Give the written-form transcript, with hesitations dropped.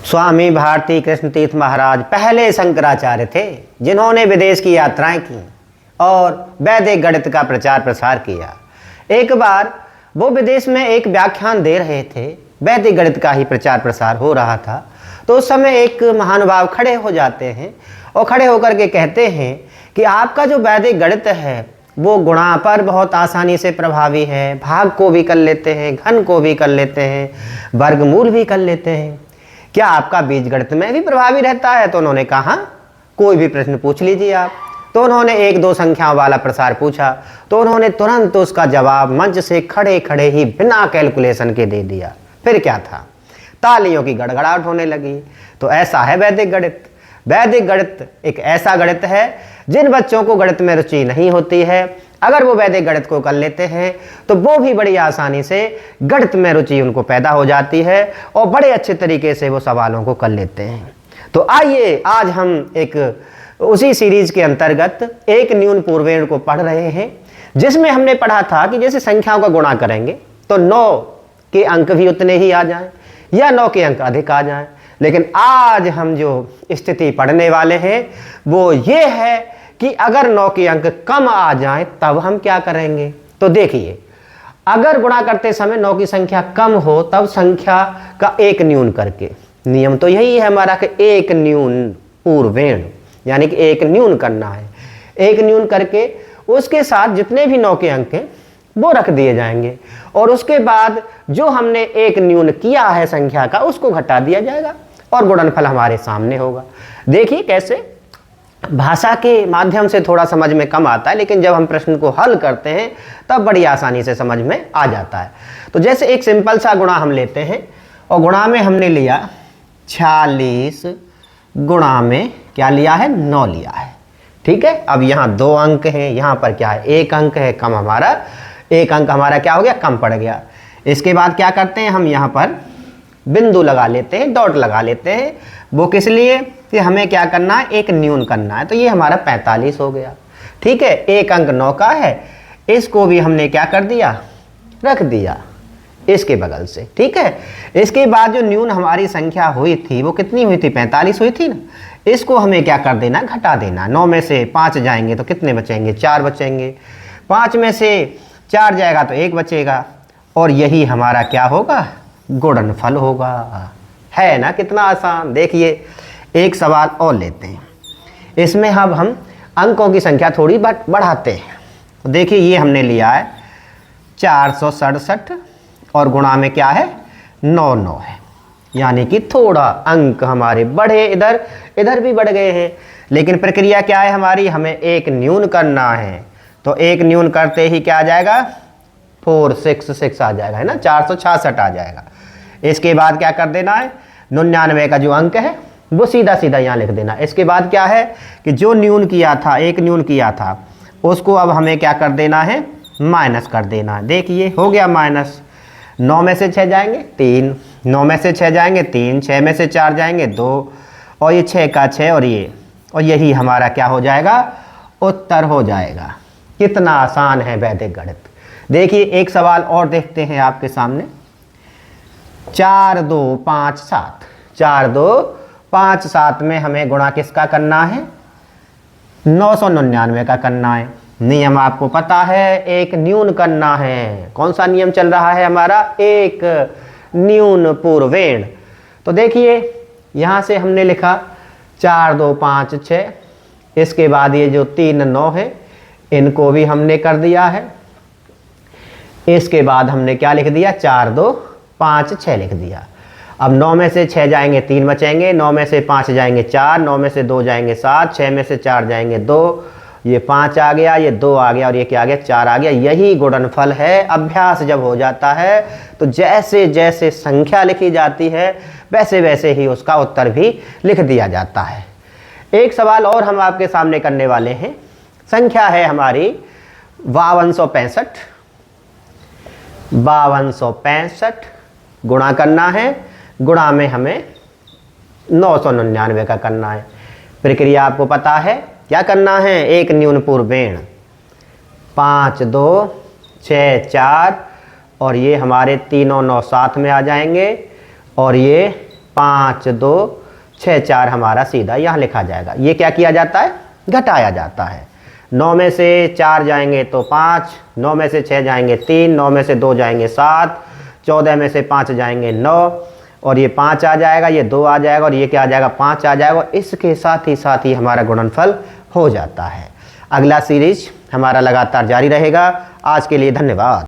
स्वामी भारती कृष्ण तीर्थ महाराज पहले शंकराचार्य थे जिन्होंने विदेश की यात्राएं की और वैदिक गणित का प्रचार प्रसार किया। एक बार वो विदेश में एक व्याख्यान दे रहे थे, वैदिक गणित का ही प्रचार प्रसार हो रहा था। तो उस समय एक महानुभाव खड़े हो जाते हैं और खड़े होकर के कहते हैं कि आपका जो वैदिक गणित है वो गुणा पर बहुत आसानी से प्रभावी है, भाग को भी कर लेते हैं, घन को भी कर लेते हैं, वर्गमूल भी कर लेते हैं, क्या आपका बीज गणित में भी प्रभावी रहता है? तो उन्होंने कहा कोई भी प्रश्न पूछ लीजिए आप। तो उन्होंने एक दो संख्याओं वाला प्रसार पूछा तो उन्होंने तुरंत उसका जवाब मंच से खड़े खड़े ही बिना कैलकुलेशन के दे दिया। फिर क्या था, तालियों की गड़गड़ाहट होने लगी। तो ऐसा है वैदिक गणित। वैदिक गणित एक ऐसा गणित है जिन बच्चों को गणित में रुचि नहीं होती है, अगर वो वैदिक गणित को कर लेते हैं तो वो भी बड़ी आसानी से गणित में रुचि उनको पैदा हो जाती है और बड़े अच्छे तरीके से वो सवालों को कर लेते हैं। तो आइए आज हम एक उसी सीरीज के अंतर्गत एक न्यून पूर्वेण को पढ़ रहे हैं, जिसमें हमने पढ़ा था कि जैसे संख्याओं का गुणा करेंगे तो 9 के अंक भी उतने ही आ जाएं या 9 के अंक अधिक आ जाएं। लेकिन आज हम जो स्थिति पढ़ने वाले हैं वो ये है कि अगर 9 के अंक कम आ जाएं तब हम क्या करेंगे। तो देखिए, अगर गुणा करते समय 9 की संख्या कम हो तब संख्या का एक न्यून करके, नियम तो यही है हमारा कि एक न्यून पूर्वेण, यानी कि एक न्यून करना है। एक न्यून करके उसके साथ जितने भी 9 के अंक हैं वो रख दिए जाएंगे और उसके बाद जो हमने एक न्यून किया है संख्या का उसको घटा दिया जाएगा और गुणनफल हमारे सामने होगा। देखिए कैसे भाषा के माध्यम से थोड़ा समझ में कम आता है, लेकिन जब हम प्रश्न को हल करते हैं तब बड़ी आसानी से समझ में आ जाता है। तो जैसे एक सिंपल सा गुणा हम लेते हैं और गुणा में हमने लिया 46, गुणा में क्या लिया है, 9 लिया है। ठीक है, अब यहाँ 2 अंक हैं, यहाँ पर क्या है, 1 अंक है कम, हमारा 1 अंक हमारा क्या हो गया, कम पड़ गया। इसके बाद क्या करते हैं, हम यहाँ पर बिंदु लगा लेते हैं, डॉट लगा लेते हैं। वो किस लिए कि हमें क्या करना है, एक न्यून करना है। तो ये हमारा 45 हो गया। ठीक है, 1 अंक 9 का है, इसको भी हमने क्या कर दिया, रख दिया इसके बगल से। ठीक है, इसके बाद जो न्यून हमारी संख्या हुई थी वो कितनी हुई थी, 45 हुई थी ना। इसको हमें क्या कर देना, घटा देना। 9 में से 5 जाएंगे तो कितने बचेंगे, 4 बचेंगे। 5 में से 4 जाएगा तो 1 बचेगा और यही हमारा क्या होगा, गुणनफल होगा। है ना, कितना आसान। देखिए एक सवाल और लेते हैं, इसमें अब हम अंकों की संख्या थोड़ी बढ़ाते हैं। तो देखिए ये हमने लिया है 467 और गुणा में क्या है, 9 है, यानी कि थोड़ा अंक हमारे बढ़े, इधर भी बढ़ गए हैं। लेकिन प्रक्रिया क्या है हमारी, हमें एक न्यून करना है। तो एक न्यून करते ही क्या आ जाएगा, 466 आ जाएगा, है ना, 466 आ जाएगा। इसके बाद क्या कर देना है, 99 का जो अंक है वो सीधा सीधा यहाँ लिख देना। इसके बाद क्या है कि जो न्यून किया था, एक न्यून किया था, उसको अब हमें क्या कर देना है, माइनस कर देना है। देखिए हो गया माइनस। 9 में से 6 जाएंगे 3, 9 में से 6 जाएंगे 3, 6 में से 4 जाएंगे 2 और ये 6 का 6 और ये, और यही हमारा क्या हो जाएगा, उत्तर हो जाएगा। कितना आसान है वैदिक गणित। देखिए एक सवाल और देखते हैं आपके सामने, 4 2 5 7, 4 2 5 7 में हमें गुणा किसका करना है, 999 का करना है। नियम आपको पता है, एक न्यून करना है। कौन सा नियम चल रहा है हमारा, एक न्यून पूर्वेण। तो देखिए यहाँ से हमने लिखा 4 2 5 6, इसके बाद ये जो 3 9 है इनको भी हमने कर दिया है। इसके बाद हमने क्या लिख दिया, 4 2 5 6 लिख दिया। अब 9 में से 6 जाएंगे 3 बचेंगे, 9 में से 5 जाएंगे 4, 9 में से 2 जाएंगे 7, 6 में से 4 जाएंगे 2, ये 5 आ गया, ये 2 आ गया और ये क्या आ गया, 4 आ गया। यही गुणनफल है। अभ्यास जब हो जाता है तो जैसे जैसे संख्या लिखी जाती है वैसे वैसे ही उसका उत्तर भी लिख दिया जाता है। एक सवाल और हम आपके सामने करने वाले हैं। संख्या है हमारी 5265, 5265 गुणा करना है। गुणा में हमें 999 का करना है। प्रक्रिया आपको पता है, क्या करना है, एक न्यून पूर्वेण, 5 2 6 4 और ये हमारे तीनों 9 साथ में आ जाएंगे और ये 5 2 6 4 हमारा सीधा यहाँ लिखा जाएगा। ये क्या किया जाता है, घटाया जाता है। 9 में से 4 जाएंगे तो 5, 9 में से 6 जाएंगे 3, 9 में से 2 जाएंगे 7, 14 में से 5 जाएंगे 9, और ये 5 आ जाएगा, ये 2 आ जाएगा, और ये क्या आ जाएगा, 5 आ जाएगा। इसके साथ ही हमारा गुणनफल हो जाता है। अगला सीरीज हमारा लगातार जारी रहेगा। आज के लिए धन्यवाद।